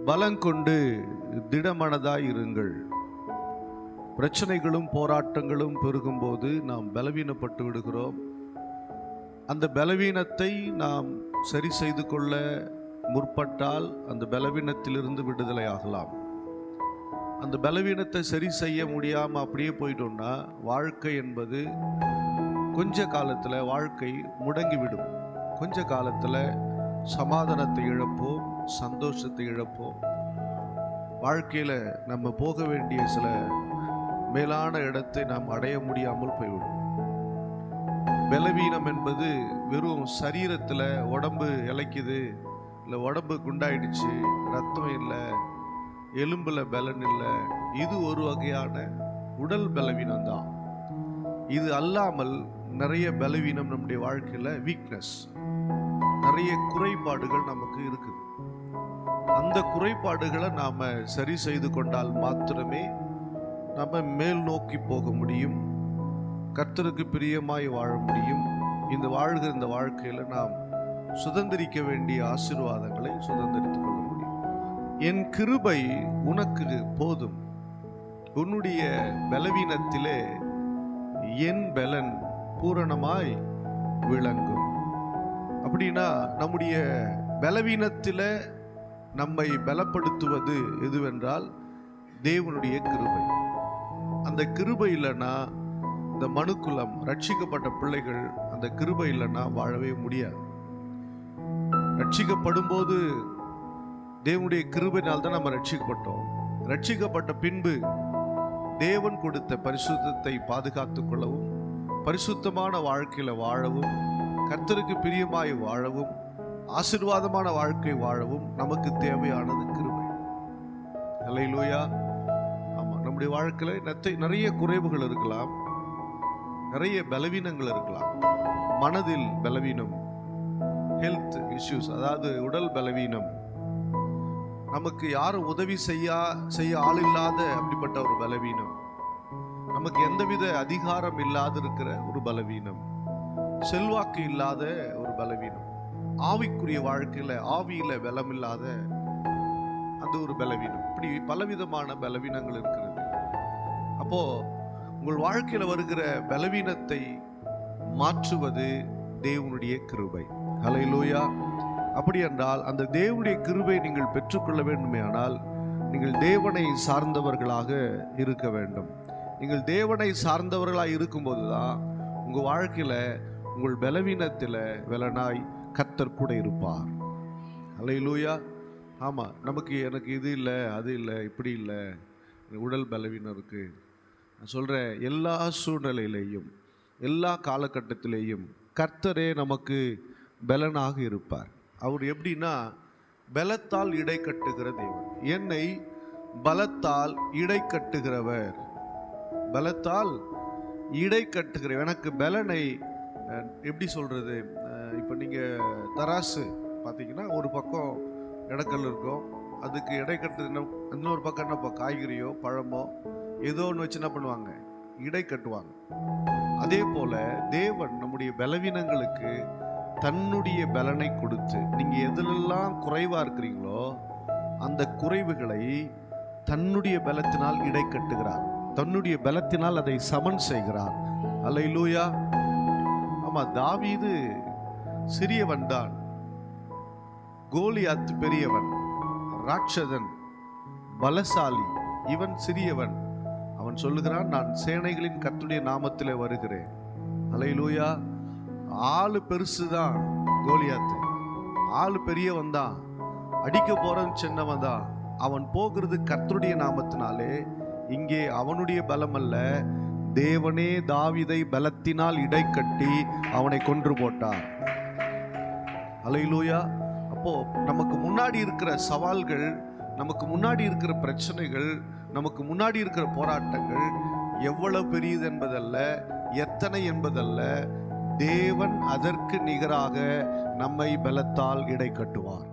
பலங்கொண்டு திடமனதாய் இருங்கள். பிரச்சனைகளும் போராட்டங்களும் பெருகும்போது நாம் பலவீனப்பட்டு விடுகிறோம். அந்த பலவீனத்தை நாம் சரி செய்து கொள்ள முற்பட்டால் அந்த பலவீனத்திலிருந்து விடுதலை ஆகலாம். அந்த பலவீனத்தை சரி செய்ய முடியாமல் அப்படியே போயிட்டோம்னா வாழ்க்கை என்பது கொஞ்ச காலத்தில் வாழ்க்கை முடங்கிவிடும். கொஞ்ச காலத்தில் சமாதானத்தை இழப்போம், சந்தோஷத்தை இழப்போம். வாழ்க்கையில் நம்ம போக வேண்டிய சில மேலான இடத்தை நாம் அடைய முடியாமல் போய்விடும். பலவீனம் என்பது வெறும் சரீரத்தில் உடம்பு இளைக்குது, இல்லை உடம்பு குண்டாயிடுச்சு, ரத்தம் இல்லை, எலும்புல பலன் இல்லை, இது ஒரு வகையான உடல் பலவீனம் தான். இது அல்லாமல் நிறைய பலவீனம் நம்முடைய வாழ்க்கையில் வீக்னஸ், நிறைய குறைபாடுகள் நமக்கு இருக்குது. அந்த குறைபாடுகளை நாம் சரி செய்து கொண்டால் மாத்திரமே நம்ம மேல் நோக்கி போக முடியும், கர்த்தருக்கு பிரியமாய் வாழ முடியும். இந்த வாழ்க்கையில் நாம் சுதந்திரிக்க வேண்டிய ஆசீர்வாதங்களை சுதந்திரித்துக் கொள்ள முடியும். என் கிருபை உனக்கு போதும், உன்னுடைய பலவீனத்திலே என் பலன் பூரணமாய் விளங்கும். அப்படின்னா நம்முடைய பலவீனத்தில் நம்மை பலப்படுத்துவது எதுவென்றால் தேவனுடைய கிருபை. அந்த கிருபை இல்லைன்னா இந்த மனுக்குலம், ரட்சிக்கப்பட்ட பிள்ளைகள் அந்த கிருபை இல்லைன்னா வாழவே முடியாது. ரட்சிக்கப்படும் போது தேவனுடைய கிருபையினால் தான் நம்ம ரட்சிக்கப்பட்டோம். ரட்சிக்கப்பட்ட பின்பு தேவன் கொடுத்த பரிசுத்தத்தை பாதுகாத்துக் கொள்ளவும், பரிசுத்தமான வாழ்க்கையில வாழவும், கர்த்தருக்கு பிரியமாய் வாழவும், ஆசீர்வாதமான வாழ்க்கை வாழவும் நமக்கு தேவையானது கிருபை. அல்லேலூயா. ஆமா, நம்முடைய வாழ்க்கையில நிறைய குறைவுகள் இருக்கலாம், நிறைய பலவீனங்கள் இருக்கலாம். மனதில் பலவீனம், ஹெல்த் இஷ்யூஸ், அதாவது உடல் பலவீனம், நமக்கு யாரும் உதவி செய்ய ஆள் இல்லாத அப்படிப்பட்ட ஒரு பலவீனம், நமக்கு எந்தவித அதிகாரம் இல்லாத இருக்கிற ஒரு பலவீனம், செல்வாக்கு இல்லாத ஒரு பலவீனம், ஆவிக்குரிய வாழ்க்கையில ஆவியில பலம் இல்லாத அந்த ஒரு பலவீனம், இப்படி பலவிதமான பலவீனங்கள் இருக்கிறது. அப்போ உங்கள் வாழ்க்கையில வருகிற பலவீனத்தை மாற்றுவது தேவனுடைய கிருபை. ஹல்லேலூயா. அப்படி என்றால் அந்த தேவனுடைய கிருபை நீங்கள் பெற்றுக்கொள்ள வேண்டுமேயானால் நீங்கள் தேவனை சார்ந்தவர்களாக இருக்க வேண்டும். நீங்கள் தேவனை சார்ந்தவர்களாக இருக்கும்போது தான் உங்கள் வாழ்க்கையில் உங்கள் பலவீனத்தில் பலனாய் கர்த்தர் கூட இருப்பார். ஹல்லேலூயா. ஆமாம், எனக்கு இது இல்லை, அது இல்லை, இப்படி இல்லை, உடல் பலவீனம் இருக்குது. நான் சொல்கிறேன், எல்லா சூழ்நிலையிலேயும் எல்லா காலகட்டத்திலேயும் கர்த்தரே நமக்கு பலனாக இருப்பார். அவர் எப்படின்னா பலத்தால் இடை கட்டுகிற தேவன். என்னை பலத்தால் இடை கட்டுகிறவர், பலத்தால் இடை கட்டுகிற, எனக்கு பலனை எப்படி சொல்கிறது, இப்போ நீங்கள் தராசு பார்த்தீங்கன்னா ஒரு பக்கம் இடக்கல் இருக்கும், அதுக்கு இடை கட்டு, இன்னொரு பக்கம் என்னப்போ காய்கறியோ பழமோ ஏதோ ஒன்று வச்சு என்ன பண்ணுவாங்க, இடை கட்டுவாங்க. அதே போல் தேவன் நம்முடைய பலவீனங்களுக்கு தன்னுடைய பலனை கொடுத்து, நீங்கள் எதிலெல்லாம் குறைவாக இருக்கிறீங்களோ அந்த குறைவுகளை தன்னுடைய பலத்தினால் இடை கட்டுகிறார், தன்னுடைய பலத்தினால் அதை சமன் செய்கிறார். அல்லேலூயா. ஆமாம், தாவீது சிறியவன் தான், கோலியாத் பெரியவன், ராட்சதன், பலசாலி, இவன் சிறியவன். அவன் சொல்லுகிறான், நான் சேனைகளின் கர்த்தருடைய நாமத்திலே வருகிறேன். அல்லேலூயா. ஆளு பெருசு தான் கோலியாத்து, ஆளு பெரியவன் தான், அடிக்க போறவன் சின்னவன் தான். அவன் போகிறது கர்த்தருடைய நாமத்தினாலே. இங்கே அவனுடைய பலம் அல்ல, தேவனே தாவீதை பலத்தினால் இடை கட்டி அவனை கொன்று போட்டார். அல்லேலூயா. அப்போ நமக்கு முன்னாடி இருக்கிற சவால்கள், நமக்கு முன்னாடி இருக்கிற பிரச்சனைகள், நமக்கு முன்னாடி இருக்கிற போராட்டங்கள் எவ்வளவு பெரியது என்பதல்ல, எத்தனை என்பதல்ல, தேவன் அதற்கு நிகராக நம்மை பலத்தால் இடை கட்டுவார்.